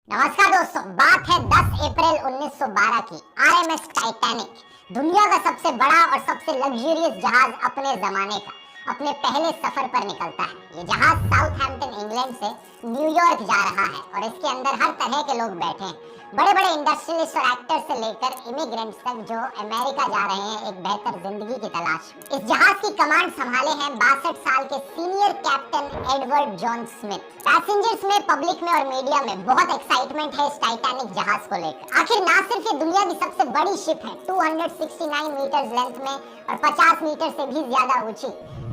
नमस्कार दोस्तों, बात है 10 अप्रैल 1912 की। आरएमएस टाइटैनिक दुनिया का सबसे बड़ा और सबसे लग्जरियस जहाज अपने जमाने का अपने पहले सफर पर निकलता है। ये जहाज साउथहैम्पटन इंग्लैंड से न्यूयॉर्क जा रहा है और इसके अंदर हर तरह के लोग बैठे हैं, बड़े बड़े इंडस्ट्रियलिस्ट और एक्टर्स से लेकर इमिग्रेंट्स तक जो अमेरिका जा रहे हैं एक बेहतर जिंदगी की तलाश में। इस जहाज की कमांड संभाले हैं 62 साल के senior captain Edward John Smith. Passengers में, पब्लिक में और मीडिया में बहुत एक्साइटमेंट है इस टाइटैनिक जहाज को लेकर। आखिर ना सिर्फ ये दुनिया की सबसे बड़ी शिप है 269 मीटर लेंथ में और 50 मीटर से भी ज्यादा ऊंची,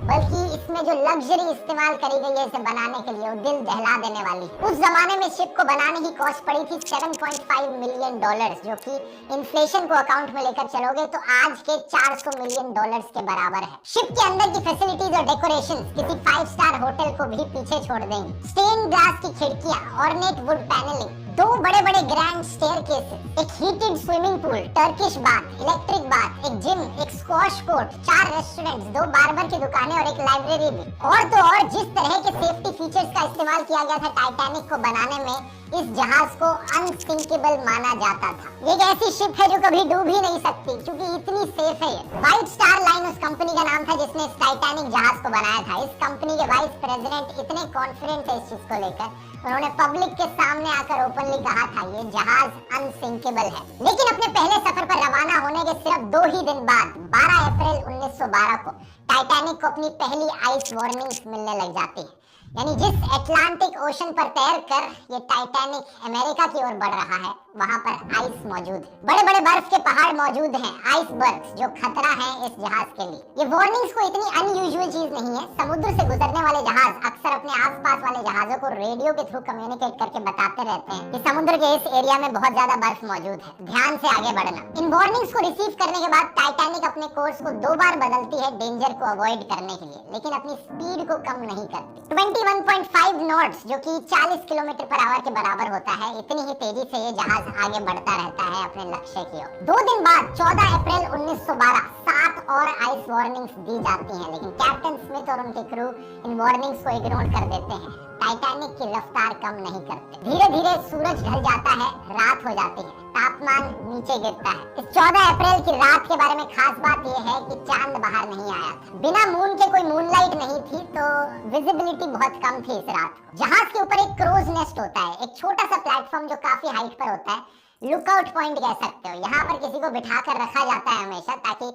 बल्कि इसमें जो लग्जरी इस्तेमाल करी गई है इसे बनाने के लिए वो दिल दहला देने वाली। उस जमाने में शिप को बनाने की कॉस्ट पड़ी थी $7.5 मिलियन, जो कि इन्फ्लेशन को अकाउंट में लेकर चलोगे तो आज के $400 मिलियन के बराबर है। शिप के अंदर की फैसिलिटीज और डेकोरेशन किसी 5 स्टार होटल को भी पीछे छोड़ देंगे। स्टेन ग्लास की खिड़कियां, ऑर्नेट वुड पैनलिंग, 2 बड़े बड़े ग्रैंड स्टेयरकेसेस, एक heated swimming pool, Turkish bath, electric bath, एक जिम, एक स्क्वॉश कोर्ट, 4 रेस्टोरेंट्स, 2 बार्बर की दुकानें और एक लाइब्रेरी भी। और तो और जिस तरह के सेफ्टी फीचर्स का इस्तेमाल किया गया था टाइटैनिक को बनाने में, इस जहाज को अनसिंकेबल माना जाता था। ये एक ऐसी शिप है जो कभी डूब ही नहीं सकती क्योंकि इतनी सेफ है ये। व्हाइट स्टार लाइन उस कंपनी का नाम था जिसने इस टाइटैनिक जहाज को बनाया था। इस कंपनी के वाइस प्रेसिडेंट इतने कॉन्फिडेंट थे इस चीज को लेकर, उन्होंने पब्लिक के सामने आकर ओपनली कहा था ये जहाज अनसिंकेबल है। लेकिन अपने पहले सफर पर रवाना होने के सिर्फ 2 ही दिन बाद 12 अप्रैल 1912 को टाइटैनिक को अपनी पहली आइस वार्निंग्स मिलने लग जाती है। यानी जिस अटलांटिक ओशन पर तैर कर ये टाइटैनिक अमेरिका की ओर बढ़ रहा है वहां पर आइस मौजूद है। बड़े बड़े बर्फ के पहाड़ मौजूद हैं, आइसबर्ग्स, जो खतरा है इस जहाज के लिए। ये वार्निंग्स को इतनी अनयूजुअल चीज नहीं है। समुद्र से गुजरने वाले जहाज अक्सर अपने आसपास वाले जहाजों को रेडियो के थ्रू कम्युनिकेट करके बताते रहते हैं कि समुद्र के इस एरिया में बहुत ज्यादा बर्फ मौजूद है, ध्यान से आगे बढ़ना। इन वार्निंग्स को रिसीव करने के बाद टाइटैनिक अपने कोर्स को 2 बार बदलती है डेंजर को अवॉइड करने के लिए, लेकिन अपनी स्पीड को कम नहीं करती। 21.5 नॉट्स जो कि 40 किलोमीटर पर आवर के बराबर होता है, इतनी ही तेजी से ये जहाज आगे बढ़ता रहता है अपने लक्ष्य की ओर। 2 दिन बाद 14 अप्रैल 1912 7 और आइस वार्निंग्स दी जाती हैं, लेकिन कैप्टन स्मिथ और उनके क्रू इन वार्निंग्स को इग्नोर कर देते हैं। टाइटैनिक की रफ्तार कम नहीं करते। धीरे धीरे सूरज ढल जाता है, रात हो जाती है, तापमान नीचे गिरता है। इस 14 अप्रैल की रात के बारे में खास बात यह है कि चांद बाहर नहीं आया था। बिना मून के कोई मूनलाइट नहीं थी, तो विजिबिलिटी बहुत कम थी इस रात। जहाज के ऊपर एक क्रोज नेस्ट होता है, एक छोटा सा प्लेटफॉर्म जो काफी हाइट पर होता है, लुकआउट पॉइंट कह सकते हो। यहाँ पर किसी को बिठाकर रखा जाता है हमेशा, ताकि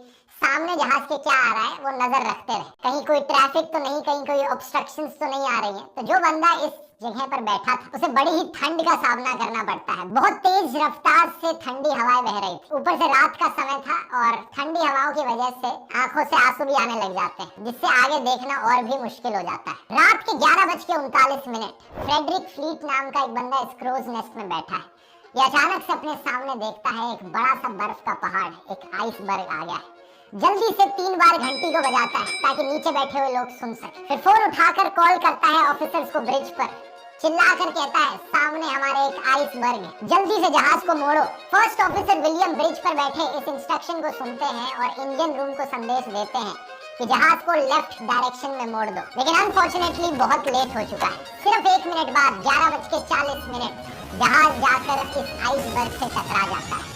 सामने जहाज के क्या आ रहा है वो नजर रखते रहे। कहीं कोई ट्रैफिक तो नहीं, कहीं कोई ऑब्स्ट्रक्शंस तो नहीं आ रही हैं। तो जो बंदा इस जगह पर बैठा था उसे बड़ी ही ठंड का सामना करना पड़ता है। बहुत तेज रफ्तार से ठंडी हवाएं बह रही थी, ऊपर से रात का समय था और ठंडी हवाओं की वजह से आंखों से आंसू भी आने लग जाते हैं, जिससे आगे देखना और भी मुश्किल हो जाता है। रात के 11:39 फ्रेडरिक फ्लीट नाम का एक बंदा इस क्रूज नेस्ट में बैठा है। ये अचानक से अपने सामने देखता है एक बड़ा सा बर्फ का पहाड़, एक आइसबर्ग आ गया है। जल्दी से 3 बार घंटी को बजाता है ताकि नीचे बैठे हुए लोग सुन सके। फिर फोन उठाकर कॉल करता है ऑफिसर्स को ब्रिज पर, चिल्लाकर कहता है सामने हमारे एक आइसबर्ग है, जल्दी से जहाज को मोड़ो। फर्स्ट ऑफिसर विलियम ब्रिज पर बैठे इस इंस्ट्रक्शन को सुनते हैं और इंजन रूम को संदेश देते हैं कि जहाज को लेफ्ट डायरेक्शन में मोड़ दो। लेकिन अनफॉर्चुनेटली बहुत लेट हो चुका है। सिर्फ 1 मिनट बाद 11:40 जहाज जाकर इस आइसबर्ग से टकरा जाता है।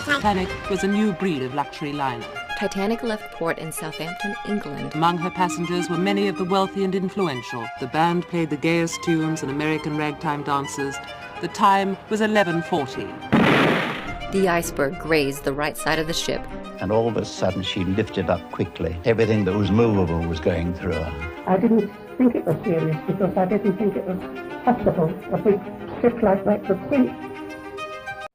Titanic was a new breed of luxury liner. Titanic left port in Southampton, England. Among her passengers were many of the wealthy and influential. The band played the gayest tunes and American ragtime dances. The time was 11:40. The iceberg grazed the right side of the ship. And all of a sudden she lifted up quickly. Everything that was movable was going through her. I didn't think it was serious because I didn't think it was possible a big ship like that could sink.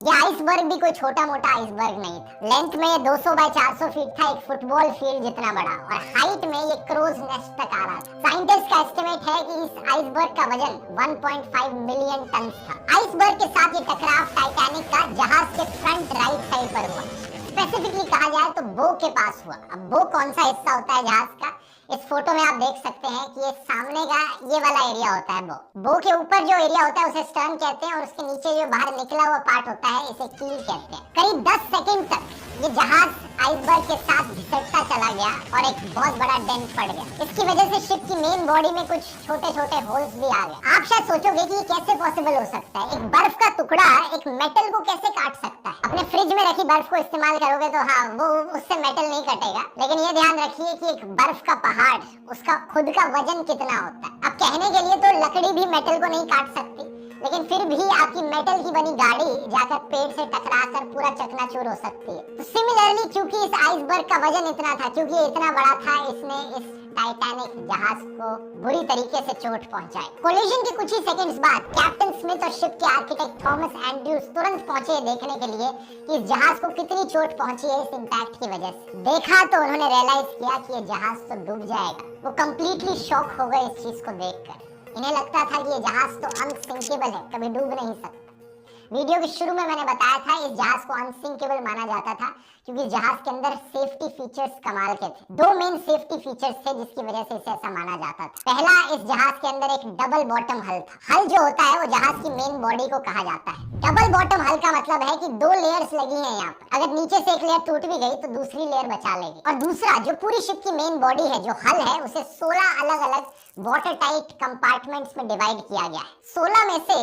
ये iceberg भी कोई छोटा मोटा iceberg नहीं था। Length में ये 200 bye 400 feet था, एक फुटबॉल फील्ड जितना बड़ा, और हाइट में ये क्रूज नेस्ट तक आ रहा था। साइंटिस्ट का एस्टिमेट है कि इस आइसबर्ग का वजन 1.5 मिलियन टन था। आइसबर्ग के साथ ये टकराव टाइटैनिक का जहाज के फ्रंट राइट साइड पर हुआ। स्पेसिफिकली कहा जाए तो बो के पास हुआ। अब बो कौन सा हिस्सा होता है जहाज का, इस फोटो में आप देख सकते हैं कि ये सामने का ये वाला एरिया होता है बो के ऊपर जो एरिया होता है उसे स्टर्न कहते हैं और उसके नीचे जो बाहर निकला हुआ पार्ट होता है इसे कील कहते हैं। करीब 10 सेकंड तक ये जहाज आइसबर्ग के साथ घिसटता चला गया और एक बहुत बड़ा डेंट पड़ गया। इसकी वजह से शिप की मेन बॉडी में कुछ छोटे छोटे होल्स भी आ गए। आप शायद सोचोगे कि ये कैसे पॉसिबल हो सकता है, एक बर्फ का टुकड़ा एक मेटल को कैसे काट सकता है। अपने फ्रिज में रखी बर्फ को इस्तेमाल करोगे तो हाँ वो उससे मेटल नहीं कटेगा, लेकिन ये ध्यान रखिए कि एक बर्फ का पहाड़ उसका खुद का वजन कितना होता है। अब कहने के लिए तो लकड़ी भी मेटल को नहीं काट सकती, लेकिन फिर भी आपकी मेटल की बनी गाड़ी जाकर पेड़ से टकराकर पूरा चकनाचूर हो सकती है। तो सिमिलरली क्योंकि इस आइसबर्ग का वजन इतना था, क्योंकि ये इतना बड़ा था, इसने इस टाइटैनिक जहाज को बुरी तरीके से चोट पहुंचाई। कोलिजन के कुछ ही सेकंड्स बाद कैप्टन स्मिथ और शिप के आर्किटेक्ट थॉमस एंड्रयूज तुरंत पहुंचे देखने के लिए कि इस जहाज को कितनी चोट पहुंची है इस इंपैक्ट की वजह से। देखा तो उन्होंने रियलाइज किया कि ये जहाज तो डूब जाएगा। वो कंप्लीटली शॉक हो गए इस चीज को देखकर। इन्हें लगता था कि ये जहाज तो अनसिंकेबल है, कभी डूब नहीं सकता। वीडियो के शुरू में मैंने बताया था इस जहाज को अनसिंकेबल माना जाता था क्योंकि जहाज के अंदर सेफ्टी फीचर्स कमाल के थे। दो मेन सेफ्टी फीचर्स थे जिसकी वजह से इसे ऐसा माना जाता था। पहला, इस जहाज के अंदर एक डबल बॉटम हल था। हल जो होता है वो जहाज की मेन बॉडी को कहा जाता है। डबल बॉटम हल का मतलब है कि दो लेयर्स लगी हैं यहाँ पर। अगर नीचे से एक लेयर टूट भी गई तो दूसरी लेयर बचा लेगी। और दूसरा, जो पूरी शिप की मेन बॉडी है, जो हल है, उसे 16 अलग अलग वाटर टाइट कंपार्टमेंट्स में डिवाइड किया गया है। 16 में से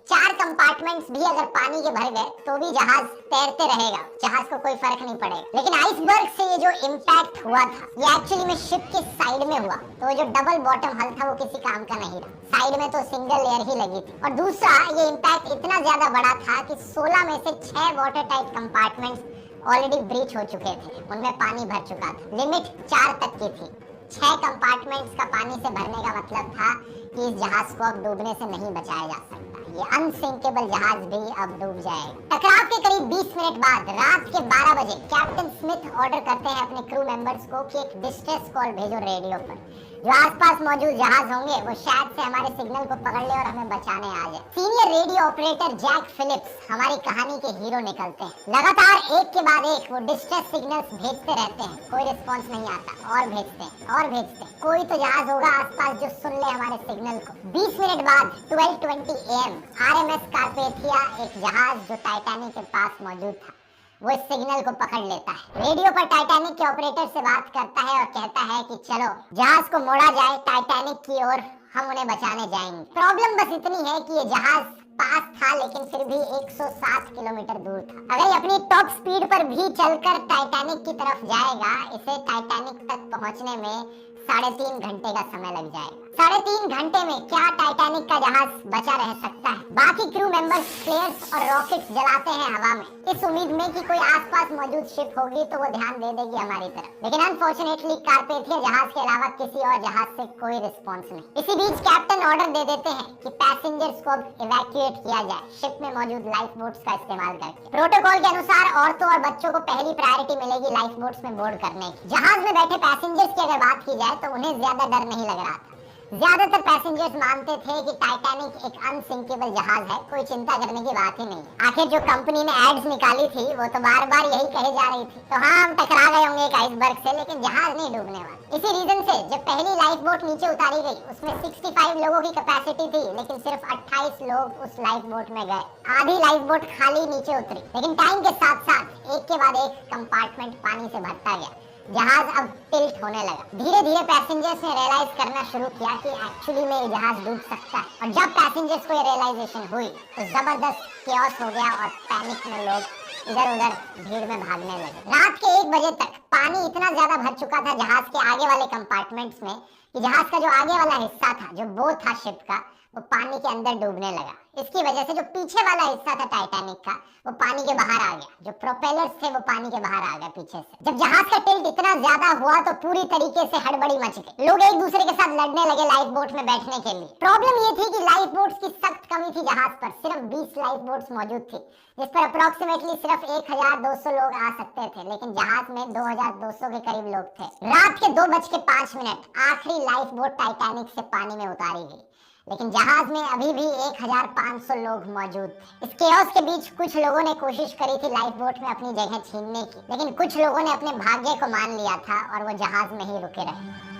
4 कंपार्टमेंट्स भी अगर पानी के भर गए तो भी जहाज तैरते रहेगा, जहाज को कोई फर्क नहीं पड़ेगा। लेकिन आइसबर्ग से ये जो इम्पैक्ट हुआ था ये एक्चुअली में शिप के साइड में हुआ, तो जो डबल बॉटम हल था वो किसी काम का नहीं रहा। साइड में तो सिंगल लेयर ही लगी थी। और दूसरा, ये इम्पैक्ट इतना ज्यादा बड़ा था कि 16 में से 6 water tight compartments already breach हो चुके थे, उनमें पानी भर चुका था। लिमिट 4 तक की थी। 6 कंपार्टमेंट्स का पानी से भरने का मतलब था कि इस जहाज को अब डूबने से नहीं बचाया जा सकता। ये अनसिंकेबल जहाज भी अब डूब जाएगा। टकराव के करीब 20 मिनट बाद रात के 12 बजे कैप्टन स्मिथ ऑर्डर करते हैं अपने क्रू मेंबर्स को कि एक डिस्ट्रेस कॉल भेजो रेडियो पर। जो आसपास मौजूद जहाज होंगे वो शायद से हमारे सिग्नल को पकड़ ले और हमें बचाने आ जाए। Senior radio operator Jack Phillips हमारी कहानी के हीरो निकलते हैं। लगातार एक के बाद एक वो डिस्ट्रेस सिग्नल्स भेजते रहते हैं, कोई रिस्पॉन्स नहीं आता, और भेजते हैं और भेजते हैं। कोई तो जहाज होगा आसपास जो सुन ले हमारे सिग्नल को। 20 मिनट बाद 12:20 AM RMS कार्पेथिया, एक जहाज जो टाइटैनिक के पास मौजूद था, वो इस सिग्नल को पकड़ लेता है। रेडियो पर टाइटैनिक के ऑपरेटर से बात करता है और कहता है कि चलो जहाज को मोड़ा जाए टाइटैनिक की ओर, हम उन्हें बचाने जाएंगे। प्रॉब्लम बस इतनी है कि ये जहाज पास था लेकिन फिर भी 107 किलोमीटर दूर था। अगर ये अपनी टॉप स्पीड पर भी चलकर टाइटैनिक की तरफ जाएगा, इसे टाइटैनिक तक पहुंचने में 3.5 घंटे का समय लग जाएगा। 3.5 घंटे में क्या टाइटैनिक का जहाज बचा रह सकता है? बाकी क्रू मेंबर्स फ्लेयर्स और रॉकेट्स जलाते हैं हवा में, इस उम्मीद में कि कोई आसपास मौजूद शिप होगी तो वो ध्यान दे देगी हमारी तरफ। लेकिन अनफॉर्चुनेटली कार्पेथिया जहाज के अलावा किसी और जहाज से कोई रिस्पॉन्स नहीं। इसी बीच कैप्टन ऑर्डर दे देते हैं कि पैसेंजर्स को अब इवैक्यूएट किया जाए शिप में मौजूद लाइफ बोट्स का इस्तेमाल करके। प्रोटोकॉल के अनुसार औरतों और बच्चों को पहली प्रायोरिटी मिलेगी लाइफ बोट्स में बोर्ड करने की। जहाज में बैठे पैसेंजर्स की अगर बात की जाए तो उन्हें ज्यादा डर नहीं लग रहा था। ज्यादातर पैसेंजर्स मानते थे कि टाइटैनिक एक अनसिंकेबल जहाज है, कोई चिंता करने की बात ही नहीं। आखिर जो कंपनी ने एड्स निकाली थी वो तो बार बार यही कहे जा रही थी। तो हाँ, हम टकरा गए होंगे एक आइसबर्ग से, लेकिन जहाज नहीं डूबने वाला। इसी रीजन से जब पहली लाइफ बोट नीचे उतारी गई उसमें 65 लोगों की कैपेसिटी थी, लेकिन सिर्फ 28 लोग उस लाइफ बोट में गए। आधी लाइफ बोट खाली नीचे उतरी। लेकिन टाइम के साथ साथ एक के बाद एक कंपार्टमेंट पानी से भरता गया। जहाज अब टिल्ट होने लगा। धीरे धीरे पैसेंजर्स ने रियलाइज करना शुरू किया कि एक्चुअली में ये जहाज डूब सकता है। और जब पैसेंजर्स को ये रियलाइजेशन हुई तो जबरदस्त केओस हो गया और पैनिक में लोग इधर उधर भीड़ में भागने लगे। रात के 1 बजे तक पानी इतना ज्यादा भर चुका था जहाज के आगे वाले कंपार्टमेंट्स में कि जहाज का जो आगे वाला हिस्सा था, जो बो था शिप का, वो पानी के अंदर डूबने लगा। इसकी वजह से जो पीछे वाला हिस्सा था टाइटैनिक का, वो पानी के बाहर आ गया। जो प्रोपेलर्स थे वो पानी के बाहर आ गए पीछे से। जब जहाज का टिल्ट इतना ज्यादा हुआ तो पूरी तरीके से हड़बड़ी मच गई। लोग एक दूसरे के साथ लड़ने लगे लाइफ बोट में बैठने के लिए। प्रॉब्लम ये थी कि लाइफ बोट्स की सख्त कमी थी जहाज पर। सिर्फ 20 लाइफ बोट्स मौजूद थी जिस पर अप्रोक्सीमेटली सिर्फ 1200 लोग आ सकते थे, लेकिन जहाज में 2200 के करीब लोग थे। रात के 2:05 आखिरी लाइफ बोट टाइटैनिक से पानी में उतारी गई, लेकिन जहाज में अभी भी 1500 लोग मौजूद थे। इस केओस के बीच कुछ लोगों ने कोशिश करी थी लाइफ बोट में अपनी जगह छीनने की, लेकिन कुछ लोगों ने अपने भाग्य को मान लिया था और वो जहाज में ही रुके रहे।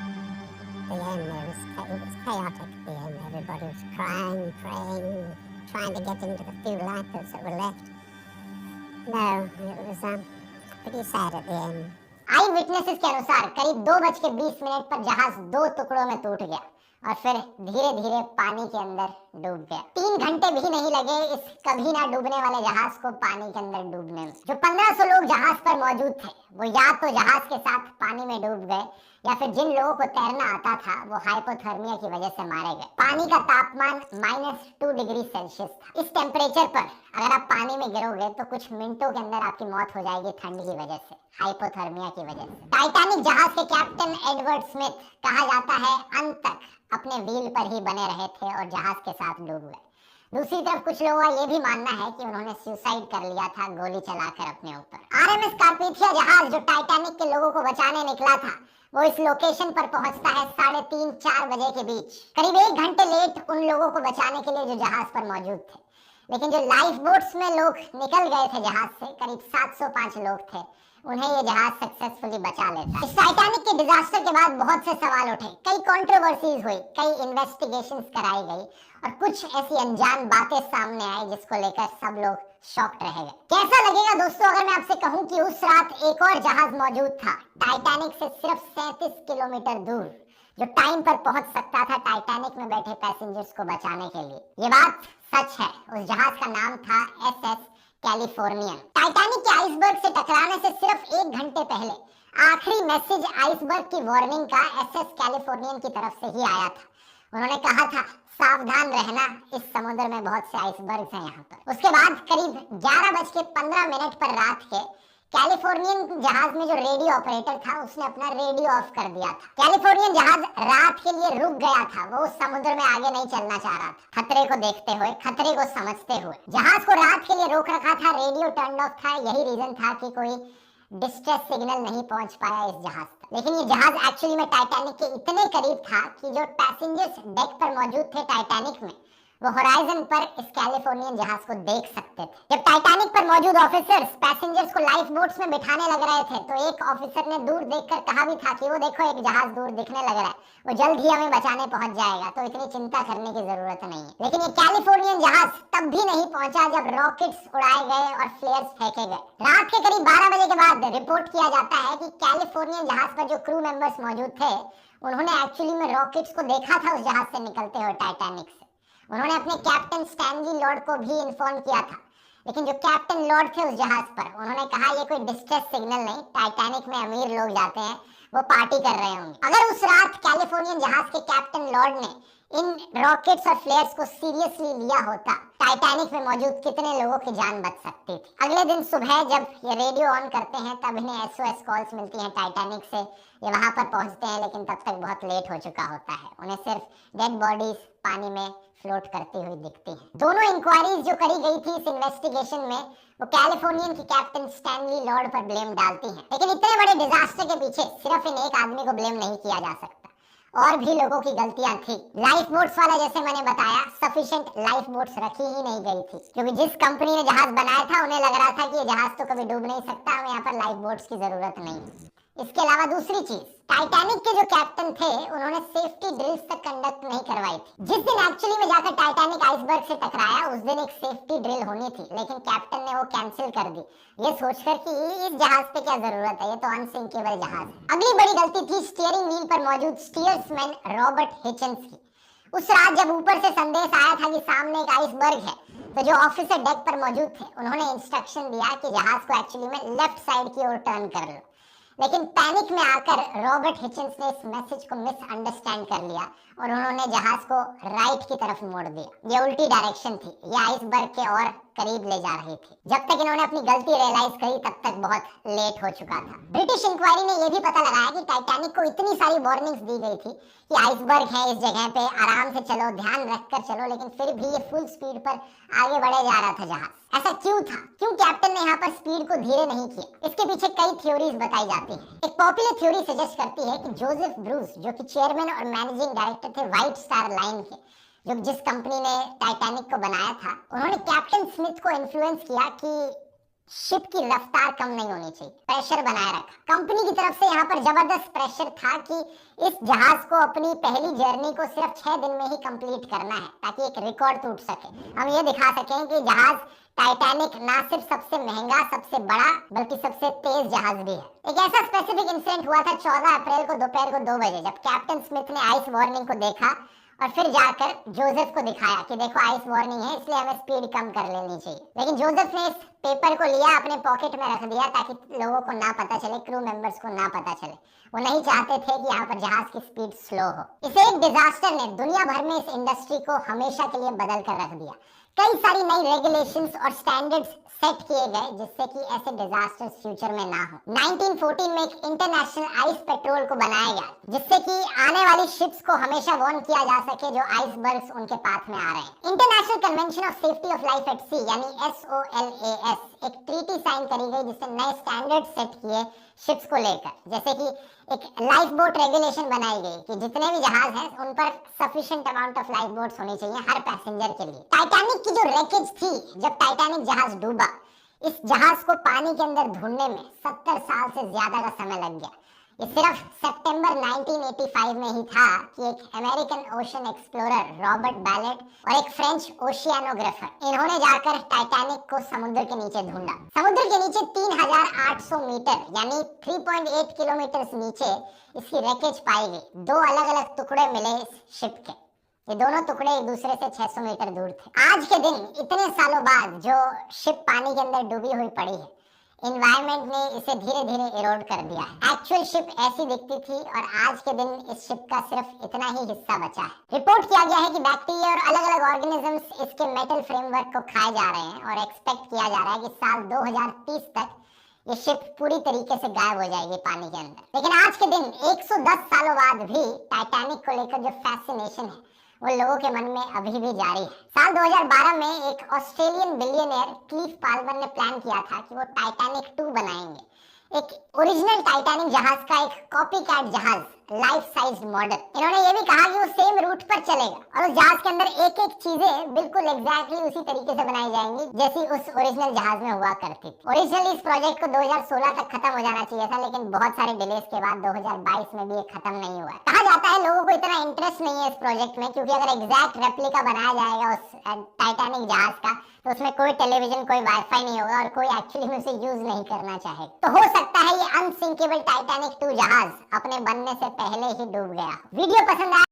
the end, it was chaotic at the end. Everybody was crying, praying, trying to get into the few lifeboats that were left. No, it was pretty sad at the end. I witnesses के अनुसार करीब 2:20 पर जहाज 2 टुकड़ों में टूट गया और फिर धीरे धीरे पानी के अंदर डूब गया। 3 घंटे भी नहीं लगे इस कभी ना डूबने वाले जहाज को पानी के अंदर डूबने में। जो 1500 लोग जहाज पर मौजूद थे वो या तो जहाज के साथ पानी में डूब गए या फिर जिन लोगों को तैरना आता था वो हाइपोथर्मिया की वजह से मारे गए। पानी का तापमान -2 डिग्री सेल्सियस था। इस टेम्परेचर पर अगर आप पानी में गिरोगे तो कुछ मिनटों के अंदर आपकी मौत हो जाएगी ठंड की वजह से, हाइपोथर्मिया की वजह से। टाइटैनिक जहाज के कैप्टन एडवर्ड स्मिथ कहा जाता है अंत तक अपने व्हील पर ही बने रहे थे और जहाज के साथ डूब गए। दूसरी तरफ कुछ लोगों का ये भी मानना है कि उन्होंने सुसाइड कर लिया था गोली चलाकर अपने ऊपर। आरएमएस कार्पेथिया जहाज जो टाइटैनिक के लोगों को बचाने निकला था वो इस लोकेशन पर पहुंचता है 3:30-4 बजे के बीच, करीब 1 घंटे लेट उन लोगों को बचाने के लिए जो जहाज पर मौजूद थे। लेकिन जो लाइफ बोट्स में लोग निकल गए थे जहाज से, करीब 705 लोग थे, उन्हें ये जहाज सक्सेसफुली बचा लेता। इस टाइटैनिक के डिजास्टर के बाद बहुत से सवाल उठे, कई कंट्रोवर्सीज हुई, कई इन्वेस्टिगेशंस कराई गई और कुछ ऐसी अनजान बातें सामने आई जिसको लेकर सब लोग शॉक्ड रह गए। कैसा लगेगा दोस्तों अगर मैं आपसे कहूं कि उस रात एक और जहाज मौजूद था टाइटैनिक से सिर्फ 37 किलोमीटर दूर, जो टाइम पर पहुंच सकता था टाइटैनिक में बैठे पैसेंजर्स को बचाने के लिए। ये बात सच है। उस जहाज का नाम था SS कैलिफोर्नियन। टाइटैनिक के आइसबर्ग से टकराने से सिर्फ 1 घंटे पहले आखिरी मैसेज आइसबर्ग की वार्निंग का SS कैलिफोर्नियन की तरफ से ही आया था। उन्होंने कहा था सावधान रहना, इस समुद्र में बहुत से आइसबर्ग हैं यहाँ पर। उसके बाद करीब 11:15 पर रात के कैलिफोर्नियन जहाज में जो रेडियो ऑपरेटर था उसने अपना रेडियो ऑफ कर दिया था। कैलिफोर्नियन जहाज रात के लिए रुक गया था, वो उस समुद्र में आगे नहीं चलना चाह रहा था। खतरे को देखते हुए, खतरे को समझते हुए जहाज को रात के लिए रोक रखा था, रेडियो टर्न ऑफ था। यही रीजन था कि कोई डिस्ट्रेस सिग्नल नहीं पहुंच पाया इस जहाज तक। लेकिन ये जहाज एक्चुअली में टाइटैनिक के इतने करीब था कि जो पैसेंजर्स डेक पर मौजूद थे टाइटैनिक में, वो होराइजन पर इस कैलिफोर्नियन जहाज को देख सकते थे। जब टाइटैनिक पर मौजूद ऑफिसर्स पैसेंजर्स को लाइफ बोट्स में बिठाने लग रहे थे तो एक ऑफिसर ने दूर देखकर कहा भी था कि वो देखो एक जहाज दूर दिखने लग रहा है, वो जल्द ही हमें बचाने पहुंच जाएगा, तो इतनी चिंता करने की जरूरत नहीं है। लेकिन ये कैलिफोर्नियन जहाज तब भी नहीं पहुंचा जब रॉकेट्स उड़ाए गए और फ्लेयर्स फेंके गए। रात के करीब 12 बजे के बाद रिपोर्ट किया जाता है कि कैलिफोर्नियन जहाज पर जो क्रू मेंबर्स मौजूद थे उन्होंने एक्चुअली में रॉकेट्स को देखा था उस जहाज से निकलते हुए टाइटैनिक से। उन्होंने अपने कैप्टन स्टैनली लॉर्ड को भी इन्फॉर्म किया था। लेकिन जो कैप्टन लॉर्ड थे उस जहाज पर, उन्होंने कहा ये कोई डिस्ट्रेस सिग्नल नहीं, टाइटैनिक में अमीर लोग जाते हैं, वो पार्टी कर रहे होंगे। अगर उस रात कैलिफोर्नियन जहाज के कैप्टन लॉर्ड ने इन रॉकेट्स और फ्लेयर्स को सीरियसली लिया होता, टाइटैनिक में मौजूद कितने लोगों की जान बच सकती थी। अगले दिन सुबह जब ये रेडियो ऑन करते हैं तब इन्हें SOS कॉल्स मिलती हैं टाइटैनिक से। ये वहां पर पहुंचते हैं लेकिन तब तक बहुत लेट हो चुका होता है। उन्हें सिर्फ डेड बॉडीज पानी में फ्लोट करती हुई दिखती हैं। दोनों इंक्वायरीज जो करी गई थी इस इन्वेस्टिगेशन में वो कैलिफोर्नियन की कैप्टन स्टैनली लॉर्ड पर ब्लेम डालती हैं। लेकिन इतने बड़े डिजास्टर के पीछे सिर्फ इन एक आदमी को ब्लेम नहीं किया जा सकता, और भी लोगों की गलतियां थी। लाइफ बोट्स वाला जैसे मैंने बताया सफिशिएंट लाइफ बोट्स रखी ही नहीं गई थी, क्योंकि जिस कंपनी ने जहाज बनाया था उन्हें लग रहा था कि ये जहाज तो कभी डूब नहीं सकता, हमें यहाँ पर लाइफ बोट्स की जरूरत नहीं। इसके अलावा दूसरी चीज, टाइटैनिक के जो कैप्टन थे उन्होंने सेफ्टी ड्रिल्स तक कंडक्ट नहीं करवाई थी। जिस दिन एक्चुअली में जाकर टाइटैनिक आइसबर्ग से टकराया उस दिन एक सेफ्टी ड्रिल होनी थी, लेकिन कैप्टन ने वो कैंसिल कर दी, ये सोचकर कि इस जहाज पे क्या जरूरत है, ये तो अनसिंकेबल जहाज है। अगली बड़ी गलती थी स्टीयरिंग व्हील पर मौजूद स्टीयर्समैन रॉबर्ट हिचन्स की। उस रात जब ऊपर से संदेश आया था कि सामने एक आइसबर्ग है, तो जो ऑफिसर डेक पर मौजूद थे उन्होंने इंस्ट्रक्शन दिया कि जहाज को एक्चुअली में लेफ्ट साइड की ओर टर्न कर लो। लेकिन पैनिक में आकर रॉबर्ट हिचन्स ने इस मैसेज को मिसअंडरस्टैंड कर लिया और उन्होंने जहाज को राइट की तरफ मोड़ दिया। ये उल्टी डायरेक्शन थी, ये आइसबर्ग के और करीब ले जा रही थी। जब तक इन्होंने अपनी गलती रियलाइज करी तब तक बहुत लेट हो चुका था। ब्रिटिश इंक्वायरी ने यह भी पता लगाया कि टाइटैनिक को इतनी सारी वार्निंग्स दी गई थी कि आइसबर्ग है इस जगह पे, आराम से चलो, ध्यान रखकर चलो, लेकिन फिर भी ये फुल स्पीड पर आगे बढ़े जा रहा था जहाज। ऐसा क्यों था? क्यों कैप्टन ने यहाँ पर स्पीड को धीरे नहीं किया? इसके पीछे कई थ्योरीज बताई जाती हैं। एक पॉपुलर थ्योरी सजेस्ट करती है कि जोसेफ ब्रूस, जो कि चेयरमैन और मैनेजिंग डायरेक्टर थे व्हाइट स्टार लाइन के, जो जिस कंपनी ने टाइटैनिक को बनाया था, उन्होंने कैप्टन स्मिथ को इन्फ्लुएंस किया कि शिप की रफ्तार कम नहीं होनी चाहिए, प्रेशर बनाए रखा। कंपनी की तरफ से यहाँ पर जबरदस्त प्रेशर था कि इस जहाज को अपनी पहली जर्नी को सिर्फ 6 दिन में ही कंप्लीट करना है ताकि एक रिकॉर्ड टूट सके। हम ये दिखा सकें कि जहाज टाइटैनिक ना सिर्फ सबसे महंगा, सबसे बड़ा, बल्कि सबसे तेज जहाज भी है। एक ऐसा स्पेसिफिक इंसिडेंट हुआ था 14 अप्रैल को दोपहर को 2 बजे, जब कैप्टन स्मिथ ने आइस वार्निंग को देखा और फिर जाकर जोसेफ को दिखाया कि देखो आइस वार्निंग है, इसलिए हमें स्पीड कम कर लेनी चाहिए। लेकिन जोसेफ ने इस पेपर को लिया, अपने पॉकेट में रख दिया ताकि लोगों को ना पता चले, क्रू मेंबर्स को ना पता चले। वो नहीं चाहते थे कि यहाँ पर जहाज की स्पीड स्लो हो। इसे एक डिजास्टर ने दुनिया भर में इस इंडस्ट्री को हमेशा के लिए बदल कर रख दिया। कई सारी नई रेगुलेशंस और स्टैंडर्ड्स सेट किए गए जिससे कि ऐसे डिजास्टर्स फ्यूचर में ना हो। 1914 में एक इंटरनेशनल आइस पेट्रोल को बनाया गया जिससे कि आने वाली शिप्स को हमेशा वार्न किया जा सके जो आइसबर्ग्स उनके पाथ में आ रहे हैं। International convention of safety of life at sea यानी SOLAS एक ट्रीटी साइन करी गई जिससे नए स्टैंडर्ड सेट किए शिप्स को लेकर, जैसे कि एक लाइफ बोट रेगुलेशन बनाई गई कि जितने भी जहाज हैं उन पर sufficient amount of life boats होनी चाहिए हर पैसेंजर के लिए। टाइटैनिक की जो रेकेज थी जब टाइटैनिक जहाज डूबा, इस जहाज को पानी के अंदर ढूंढने में 70 साल से ज्यादा का समय लग गया। ये सिर्फ सितंबर 1985 में ही था कि एक American ocean explorer Robert ballot और एक फ्रेंच ओशियानोग्राफर इन्होंने जाकर टाइटैनिक को समुद्र के नीचे ढूंढा। समुद्र के नीचे 3800 मीटर यानी 3.8 किलोमीटर नीचे इसकी रेकेज पाई गई। 2 अलग-अलग टुकड़े मिले इस शिप के। ये दोनों टुकड़े एक दूसरे से 600 मीटर दूर थे। आज के दिन इतने सालों बाद जो शिप पानी के अंदर डूबी हुई पड़ी है, एनवायरनमेंट ने इसे धीरे धीरे इरोड कर दिया है। एक्चुअल शिप ऐसी दिखती थी और आज के दिन इस शिप का सिर्फ इतना ही हिस्सा बचा है। रिपोर्ट किया गया है कि बैक्टीरिया और अलग अलग ऑर्गेनिजम्स इसके मेटल फ्रेमवर्क को खाए जा रहे हैं और एक्सपेक्ट किया जा रहा है कि साल 2030 तक ये शिप पूरी तरीके से गायब हो जाएगी पानी के अंदर। लेकिन आज के दिन 110 सालों बाद भी टाइटैनिक को लेकर जो फैसिनेशन है वो लोगों के मन में अभी भी जारी है। साल 2012 में एक ऑस्ट्रेलियन बिलियनियर क्लीफ पाल्मर ने प्लान किया था कि वो टाइटैनिक 2 बनाएंगे, एक ओरिजिनल टाइटैनिक जहाज का एक कॉपीकैट जहाज, लाइफ साइज मॉडल। इन्होंने ये भी कहा कि वो सेम रूट पर चलेगा और उस जहाज के अंदर एक एक चीजें बिल्कुल एग्जैक्टली उसी तरीके से बनाई जाएंगी जैसी उस ओरिजिनल जहाज में हुआ करती थी। ओरिजिनली इस प्रोजेक्ट को 2016 तक खत्म हो जाना चाहिए था, लेकिन बहुत सारे डिलेस के बाद 2022 में भी ये खत्म नहीं हुआ। कहा जाता है लोगों को इतना इंटरेस्ट नहीं है इस प्रोजेक्ट में क्योंकि अगर एग्जैक्ट रेप्लिका बनाया जाएगा उस टाइटैनिक जहाज का तो उसमें कोई टेलीविजन, कोई वाईफाई नहीं होगा और कोई एक्चुअली में उसे यूज नहीं करना चाहेगा। तो हो सकता है ये अनसिंकेबल टाइटैनिक 2 जहाज अपने बनने से पहले ही डूब गया। वीडियो पसंद आया